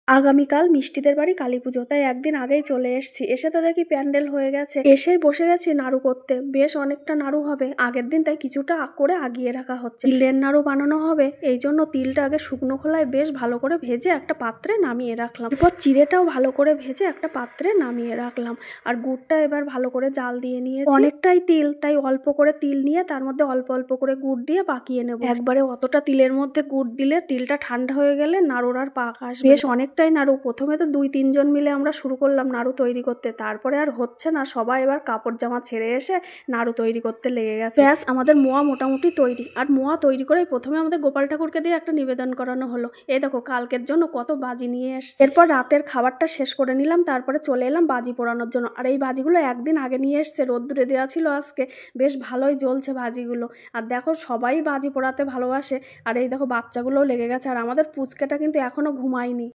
আগামীকাল মিষ্টিদের বাড়ি কালীপুজো, তাই একদিন আগেই চলে এসেছি। এসে তো দেখি প্যান্ডেল হয়ে গেছে, এসেই বসে গেছি নাড়ু করতে। বেশ অনেকটা নাড়ু হবে আগের দিন, তাই কিছুটা করে আগিয়ে রাখা হচ্ছে। তিলের নাড়ু বানানো হবে, এই জন্য তিলটা আগে শুকনো খোলায় বেশ ভালো করে ভেজে একটা পাত্রে নামিয়ে রাখলাম। এরপর চিড়েটাও ভালো করে ভেজে একটা পাত্রে নামিয়ে রাখলাম। আর গুড়টা এবার ভালো করে জাল দিয়ে নিয়েছি। অনেকটাই তিল, তাই অল্প করে তিল নিয়ে তার মধ্যে অল্প অল্প করে গুড় দিয়ে পাকিয়ে নেব। একবারে অতটা তিলের মধ্যে গুড় দিলে তিলটা ঠান্ডা হয়ে গেলে নাড়ুর আর পাক আসবে। বেশ অনেকটাই নাড়ু, প্রথমে তো 2-3 জন মিলে আমরা শুরু করলাম নাড়ু তৈরি করতে, তারপরে আর হচ্ছে না, সবাই এবার কাপড় জামা ছেড়ে এসে নাড়ু তৈরি করতে লেগে গেছে। ব্যাস, আমাদের মোয়া মোটামুটি তৈরি। আর মোয়া তৈরি করেই প্রথমে আমাদের গোপাল ঠাকুরকে দিয়ে একটা নিবেদন করানো হলো। এই দেখো কালকের জন্য কত বাজি নিয়ে এসছে। এরপর রাতের খাবারটা শেষ করে নিলাম, তারপরে চলে এলাম বাজি পোড়ানোর জন্য। আর এই বাজিগুলো একদিন আগে নিয়ে এসছে, রোদ্দুরে দেওয়া ছিল আজকে, বেশ ভালোই জ্বলছে বাজিগুলো। আর দেখো সবাই বাজি পোড়াতে ভালোবাসে। আর এই দেখো বাচ্চাগুলোও লেগে গেছে। আর আমাদের পুচকাটা কিন্তু এখনো ঘুমায়নি।